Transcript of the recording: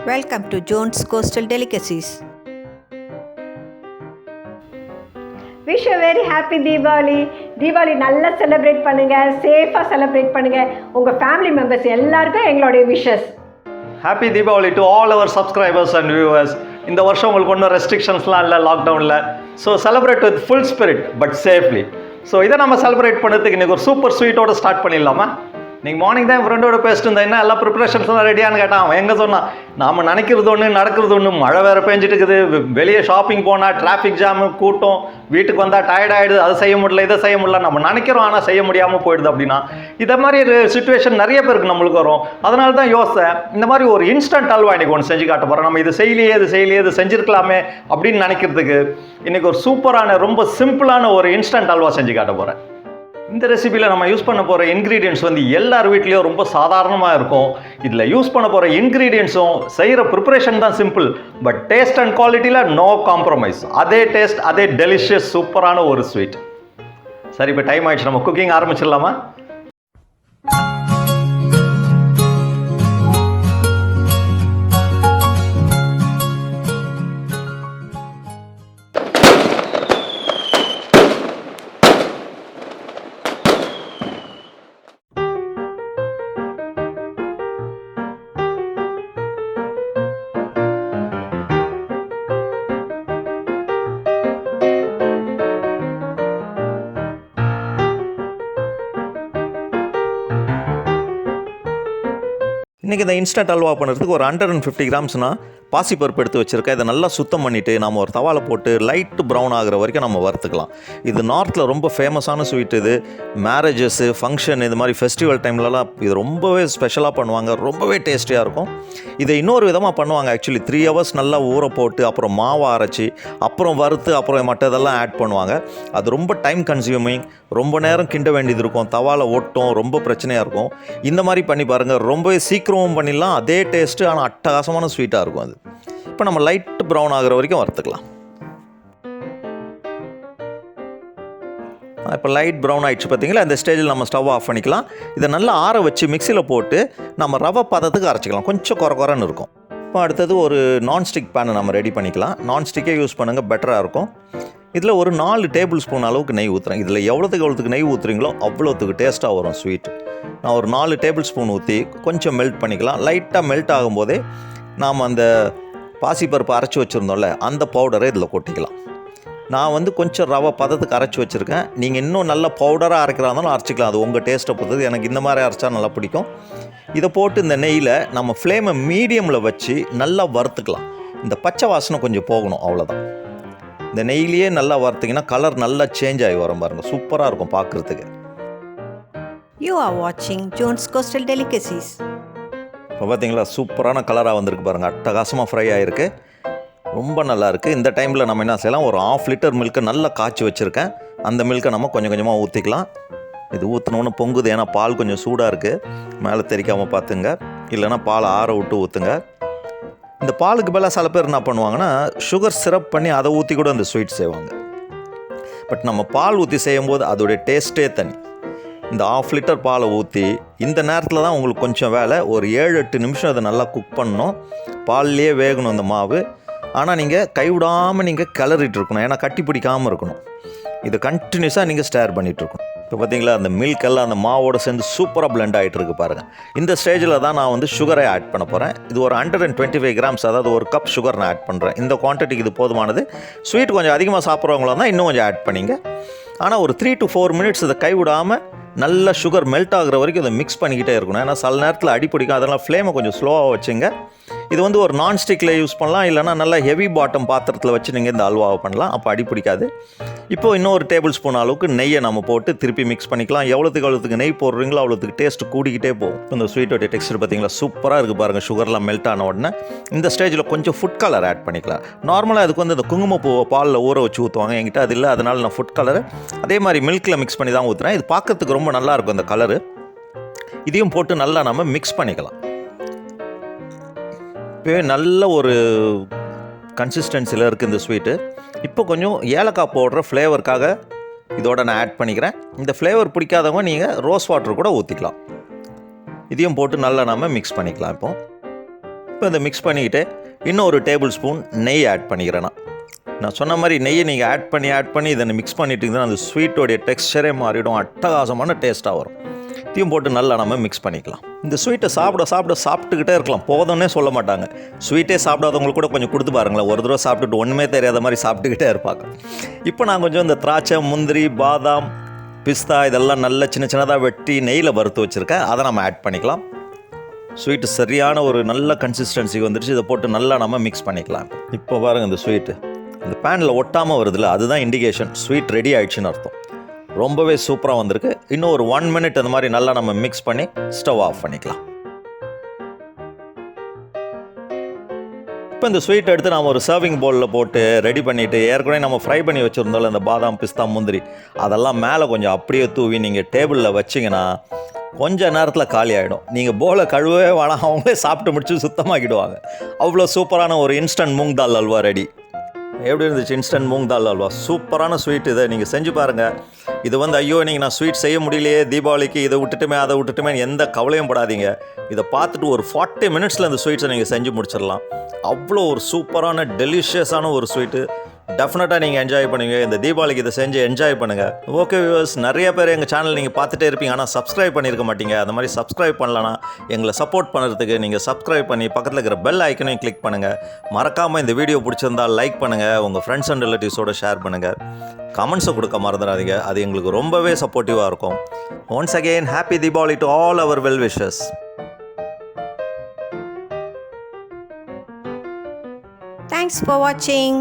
Welcome to JOAN'S Coastal Delicacies. Wish a very happy Diwali. Diwali நல்லா celebrate பண்ணுங்க, சேஃபா celebrate பண்ணுங்க. உங்க ஃபேமிலி மெம்பர்ஸ் எல்லாருக்கும் எங்களுடைய wishes. Happy Diwali to all our subscribers and viewers. இந்த வருஷம் உங்களுக்கு ஒன்றும் ரெஸ்ட்ரிக்ஷன்ஸ்லாம் இல்லை, லாக்டவுனில். So celebrate with full spirit but safely. So இதை நம்ம செலிப்ரேட் பண்ணுறதுக்கு இன்றைக்கி ஒரு சூப்பர் ஸ்வீட்டோட ஸ்டார்ட் பண்ணிடலாமா? நீங்கள் மார்னிங் தான் என் ஃப்ரெண்டோட பேசிட்டு இருந்தேன், என்ன எல்லா ப்ரிப்பரேஷன்ஸ்லாம் ரெடியானு கேட்டான். அவன் எங்கே சொன்னான், நாம் நினைக்கிறது ஒன்று நடக்கிறது ஒன்று. மழை வேறு பேஞ்சிட்டு இருக்குது, வெளியே ஷாப்பிங் போனால் டிராஃபிக் ஜாமு, கூட்டம், வீட்டுக்கு வந்தால் டயர்ட் ஆகிடுது, அதை செய்ய முடியல இதை செய்ய முடியல. நம்ம நினைக்கிறோம் ஆனால் செய்ய முடியாமல் போயிடுது. அப்படின்னா இதை மாதிரி சுச்சுவேஷன் நிறைய பேருக்கு நம்மளுக்கு வரும். அதனால தான் யோசனை, இந்த மாதிரி ஒரு இன்ஸ்டன்ட் அல்வா இன்றைக்கி ஒன்று செஞ்சு காட்ட போகிறோம். நம்ம இது செய்யலையே இது செஞ்சுருக்கலாமே அப்படின்னு நினைக்கிறதுக்கு இன்றைக்கி ஒரு சூப்பரான ரொம்ப சிம்பிளான ஒரு இன்ஸ்டன்ட் அல்வா செஞ்சு காட்ட போகிறேன். இந்த ரெசிபியில் நம்ம யூஸ் பண்ண போகிற இன்க்ரீடியன்ட்ஸ் வந்து எல்லார் வீட்லேயும் ரொம்ப சாதாரணமாக இருக்கும். இதில் யூஸ் பண்ண போகிற இன்க்ரீடியன்ட்ஸும் செய்கிற ப்ரிப்பரேஷன் தான் சிம்பிள், பட் டேஸ்ட் அண்ட் குவாலிட்டியில் நோ காம்ப்ரமைஸ். அதே டேஸ்ட், அதே டெலிஷியஸ் சூப்பரான ஒரு ஸ்வீட். சரி, இப்போ டைம் ஆயிடுச்சு, நம்ம குக்கிங் ஆரம்பிச்சிடலாமா? இன்றைக்கி இந்த இன்ஸ்டன்ட் அல்வா பண்ணுறதுக்கு ஒரு 150 கிராம்ஸ்னால் பாசிப்பருப்பு எடுத்து வச்சுருக்கேன். இதை நல்லா சுத்தம் பண்ணிவிட்டு நம்ம ஒரு தவாவில் போட்டு லைட்டு ப்ரௌன் ஆகிற வரைக்கும் நம்ம வறுத்துக்கலாம். இது நார்த்தில் ரொம்ப ஃபேமஸான ஸ்வீட். இது மேரேஜஸ்ஸு, ஃபங்க்ஷன், இது மாதிரி ஃபெஸ்டிவல் டைம்லலாம் இது ரொம்பவே ஸ்பெஷலாக பண்ணுவாங்க. ரொம்பவே டேஸ்டியாக இருக்கும். இதை இன்னொரு விதமாக பண்ணுவாங்க. ஆக்சுவலி 3 hours நல்லா ஊற போட்டு அப்புறம் மாவை அரைச்சி அப்புறம் வறுத்து அப்புறம் மற்றதெல்லாம் ஆட் பண்ணுவாங்க. அது ரொம்ப டைம் கன்சியூமிங், ரொம்ப நேரம் கிண்ட வேண்டியது இருக்கும், தவாவில் ஓட்டும், ரொம்ப பிரச்சனையாக இருக்கும். இந்த மாதிரி பண்ணி பாருங்கள், ரொம்பவே சீக்கிரமும் பண்ணிடலாம், அதே டேஸ்ட்டு, ஆனால் அட்டகாசமான ஸ்வீட்டாக இருக்கும். அது இப்போ நம்ம லைட் ப்ரௌன் ஆகிற வரைக்கும் வறுத்துக்கலாம். இப்போ லைட் ப்ரௌன் ஆகிடுச்சு பார்த்தீங்களா? இந்த ஸ்டேஜில் நம்ம ஸ்டவ் ஆஃப் பண்ணிக்கலாம். இதை நல்லா ஆற வச்சு மிக்சியில் போட்டு நம்ம ரவை பதத்துக்கு அரைச்சிக்கலாம். கொஞ்சம் குறன்னு இருக்கும். இப்போ அடுத்தது ஒரு நான்ஸ்டிக் பேனை நம்ம ரெடி பண்ணிக்கலாம். நான்ஸ்டிக்கே யூஸ் பண்ணுங்கள், பெட்டராக இருக்கும். இதில் ஒரு 4 டேபிள் ஸ்பூன் அளவுக்கு நெய் ஊற்றுறேன். இதில் எவ்வளோத்துக்கு நெய் ஊற்றுறீங்களோ அவ்வளோத்துக்கு டேஸ்ட்டாக வரும் ஸ்வீட். நான் ஒரு 4 டேபிள் ஸ்பூன் ஊற்றி கொஞ்சம் மெல்ட் பண்ணிக்கலாம். லைட்டாக மெல்ட் ஆகும்போதே நாம் அந்த பாசிப்பருப்பு அரைச்சி வச்சுருந்தோம்ல, அந்த பவுடரை இதில் கொட்டிக்கலாம். நான் வந்து கொஞ்சம் ரவை பதத்துக்கு அரைச்சி வச்சுருக்கேன். நீங்கள் இன்னும் நல்ல பவுடராக அரைக்கிறா இருந்தாலும் அரைச்சிக்கலாம், அது உங்கள் டேஸ்ட்டை பொறுத்தது. எனக்கு இந்த மாதிரி அரைச்சா நல்லா பிடிக்கும். இதை போட்டு இந்த நெய்யில் நம்ம ஃப்ளேமை மீடியமில் வச்சு நல்லா வறுத்துக்கலாம். இந்த பச்சை வாசனை கொஞ்சம் போகணும், அவ்வளோதான். இந்த நெய்லேயே நல்லா வறுத்திங்கன்னா கலர் நல்லா சேஞ்ச் ஆகி வரும் பாருங்கள், சூப்பராக இருக்கும் பார்க்குறதுக்கு. You are watching JOAN'S Coastal Delicacies. இப்போ பார்த்தீங்களா, சூப்பரான கலராக வந்திருக்கு பாருங்கள், அட்டகாசமாக ஃப்ரை ஆகிருக்கு, ரொம்ப நல்லாயிருக்கு. இந்த டைமில் நம்ம என்ன செய்யலாம், ஒரு 1/2 லிட்டர் மில்க்கை நல்லா காய்ச்சி வச்சுருக்கேன். அந்த மில்க்கை நம்ம கொஞ்சம் கொஞ்சமாக ஊற்றிக்கலாம். இது ஊற்றினோன்னு பொங்குது, ஏன்னா பால் கொஞ்சம் சூடாக இருக்குது, மேலே தெரிக்காமல் பார்த்துங்க, இல்லைனா பாலை ஆற விட்டு ஊற்றுங்க. இந்த பாலுக்கு மேலே சில பேர் என்ன பண்ணுவாங்கன்னா சுகர் சிரப் பண்ணி அதை ஊற்றி கூட அந்த ஸ்வீட் செய்வாங்க. பட் நம்ம பால் ஊற்றி செய்யும்போது அதோடைய டேஸ்ட்டே தனி. இந்த 1/2 லிட்டர் பாலை ஊற்றி இந்த நேரத்தில் தான் உங்களுக்கு கொஞ்சம் வேலை, ஒரு 7-8 நிமிஷம் அதை நல்லா குக் பண்ணணும். பால்லையே வேகணும் இந்த மாவு. ஆனால் நீங்கள் கைவிடாமல் நீங்கள் கிளறிட்டு இருக்கணும், ஏன்னா கட்டி பிடிக்காமல் இருக்கணும். இதை கண்டினியூஸாக நீங்கள் ஸ்டேர் பண்ணிகிட்ருக்கணும். இப்போ பார்த்தீங்களா, அந்த மில்க் எல்லாம் அந்த மாவோடு சேர்ந்து சூப்பராக பிளெண்ட் ஆகிட்டு இருக்கு பாருங்கள். இந்த ஸ்டேஜில் தான் நான் வந்து சுகரை ஆட் பண்ண போகிறேன். இது ஒரு 125 கிராம்ஸ், அதாவது ஒரு கப் சுகர் நான் ஆட் பண்ணுறேன். இந்த குவான்டிட்டிக்கு இது போதுமானது. ஸ்வீட் கொஞ்சம் அதிகமாக சாப்பிட்றவங்களா தான் இன்னும் கொஞ்சம் ஆட் பண்ணிங்க. ஆனால் ஒரு 3 to 4 minutes இதை கைவிடாமல் நல்லா சுகர் மெல்ட் ஆகிற வரைக்கும் இதை மிக்ஸ் பண்ணிக்கிட்டே இருக்கணும். ஏன்னா சில நேரத்தில் அடிப்பிடிக்கும், அதெல்லாம் ஃப்ளேமை கொஞ்சம் ஸ்லோவாக வச்சுங்க. இது வந்து ஒரு நான்ஸ்டிக்கில் யூஸ் பண்ணலாம், இல்லைனா நல்லா ஹெவி பாட்டம் பாத்திரத்தில் வச்சு நீங்கள் இந்த அல்வாவை பண்ணலாம், அப்போ அடிப்பிடிக்காது. இப்போது இன்னொரு டேபிள் ஸ்பூன் அளவுக்கு நெய்யை நம்ம போட்டு திருப்பி மிக்ஸ் பண்ணிக்கலாம். எவ்வளோத்துக்கு நெய் போடுறீங்களோ அவ்வளோத்துக்கு டேஸ்ட் கூடிக்கிட்டே போகும். இந்த ஸ்வீட்டோடைய டெக்ஸ்டர் பார்த்தீங்களா, சூப்பராக இருக்குது பாருங்கள். சுகர்லாம் மெல்ட் ஆன உடனே இந்த ஸ்டேஜில் கொஞ்சம் ஃபுட் கலர் ஆட் பண்ணிக்கலாம். நார்மலாக அதுக்கு வந்து இந்த குங்குமப்பூவை பாலில் ஊற வச்சு ஊற்றுவாங்க, என்கிட்ட அது இல்லை, அதனால் நான் ஃபுட் கலர் அதே மாதிரி மில்கில் மிக்ஸ் பண்ணி தான் ஊற்றுறேன். இது பார்க்கறதுக்கு ரொம்ப நல்லாயிருக்கும் அந்த கலரு. இதையும் போட்டு நல்லா நம்ம மிக்ஸ் பண்ணிக்கலாம். இப்போவே நல்ல ஒரு கன்சிஸ்டன்சியில் இருக்குது இந்த ஸ்வீட்டு. இப்போ கொஞ்சம் ஏலக்காய் பவுடர் ஃப்ளேவருக்காக இதோட நான் ஆட் பண்ணிக்கிறேன். இந்த ஃப்ளேவர் பிடிக்காதவங்க நீங்கள் ரோஸ் வாட்டர் கூட ஊற்றிக்கலாம். இதையும் போட்டு நல்லா நம்ம மிக்ஸ் பண்ணிக்கலாம். இப்போ இப்போ இதை மிக்ஸ் பண்ணிக்கிட்டு இன்னும் ஒரு டேபிள் ஸ்பூன் நெய் ஆட் பண்ணிக்கிறேன். நான் சொன்ன மாதிரி நெய்யை நீங்கள் ஆட் பண்ணி இதை மிக்ஸ் பண்ணிட்டீங்கன்னா அந்த ஸ்வீட்டோடைய டெக்ஸ்சரே மாறிடும், அட்டகாசமான டேஸ்ட்டாக வரும். இதையும் போட்டு நல்லா நம்ம மிக்ஸ் பண்ணிக்கலாம். இந்த ஸ்வீட்டை சாப்பிட்டுக்கிட்டே இருக்கலாம், போதும்னே சொல்ல மாட்டாங்க. ஸ்வீட்டே சாப்பிடாதவங்களுக்கு கூட கொஞ்சம் கொடுத்து பாருங்களேன், ஒரு தடவை சாப்பிட்டுட்டு ஒன்றுமே தெரியாத மாதிரி சாப்பிட்டுக்கிட்டே இருப்பாங்க. இப்போ நான் கொஞ்சம் இந்த திராட்சை, முந்திரி, பாதாம், பிஸ்தா இதெல்லாம் நல்லா சின்னதாக வெட்டி நெய்யில் வறுத்து வச்சுருக்கேன், அதை நம்ம ஆட் பண்ணிக்கலாம். ஸ்வீட்டு சரியான ஒரு நல்ல கன்சிஸ்டன்சிக்கு வந்துடுச்சு. இதை போட்டு நல்லா நம்ம மிக்ஸ் பண்ணிக்கலாம். இப்போ பாருங்கள், இந்த ஸ்வீட்டு இந்த பேனில் ஒட்டாமல் வருதுல்ல, அதுதான் இண்டிகேஷன் ஸ்வீட் ரெடி ஆகிடுச்சின்னு அர்த்தம். ரொம்பவே சூப்பராக வந்திருக்கு. இன்னும் ஒரு 1 மினிட் அந்த மாதிரி நல்லா நம்ம மிக்ஸ் பண்ணி ஸ்டவ் ஆஃப் பண்ணிக்கலாம். இப்போ இந்த ஸ்வீட் எடுத்து நம்ம ஒரு சர்விங் பவுலில் போட்டு ரெடி பண்ணிவிட்டு, ஏற்கனவே நம்ம ஃப்ரை பண்ணி வச்சுருந்தோம்ல இந்த பாதாம், பிஸ்தா, முந்திரி, அதெல்லாம் மேலே கொஞ்சம் அப்படியே தூவி நீங்கள் டேபிளில் வச்சிங்கன்னா கொஞ்ச நேரத்தில் காலி ஆகிடும். நீங்கள் போலை கழுவவே வேணாம், அவங்களே சாப்பிட்டு முடிச்சு சுத்தமாக்கிடுவாங்க. அவ்வளோ சூப்பரான ஒரு இன்ஸ்டன்ட் மூங் தால் அல்வா ரெடி. எப்படி இருந்துச்சு இன்ஸ்டன்ட் மூங் தால் அல்வா? சூப்பரான ஸ்வீட். இதை நீங்கள் செஞ்சு பாருங்கள். இது ஐயோ நீங்கள் நான் ஸ்வீட் செய்ய முடியலையே தீபாவளிக்கு, இதை விட்டுட்டுமே அதை விட்டுட்டுமே எந்த கவலையும் படாதீங்க. இதை பார்த்துட்டு ஒரு 40 மினிட்ஸில் இந்த ஸ்வீட்ஸை நீங்கள் செஞ்சு முடிச்சிடலாம். அவ்வளோ ஒரு சூப்பரான டெலிஷியஸான ஒரு ஸ்வீட்டு. டெஃபினட்டாக நீங்கள் என்ஜாய் பண்ணுவீங்க. இந்த தீபாவளிக்கு இதை செஞ்சு என்ஜாய் பண்ணுங்கள். ஓகே வியூவர்ஸ், நிறைய பேர் எங்கள் சேனல் நீங்கள் பார்த்துட்டே இருப்பீங்க, ஆனால் சப்ஸ்கிரைப் பண்ணியிருக்க மாட்டீங்க. அந்த மாதிரி சப்ஸ்கிரைப் பண்ணலன்னா எங்களை சப்போர்ட் பண்ணுறதுக்கு நீங்கள் சப்ஸ்கிரைப் பண்ணி பக்கத்தில் இருக்கிற பெல் ஐக்கனையும் கிளிக் பண்ணுங்கள். மறக்காமல் இந்த வீடியோ பிடிச்சிருந்தால் லைக் பண்ணுங்கள், உங்கள் ஃப்ரெண்ட்ஸ் அண்ட் ரிலேட்டிவ்ஸோடு ஷேர் பண்ணுங்கள். கமெண்ட்ஸை கொடுக்க மறந்துடாதீங்க, அது எங்களுக்கு ரொம்பவே சப்போர்ட்டிவாக இருக்கும். Once again happy Deepavali to all our well wishes. Thanks for watching.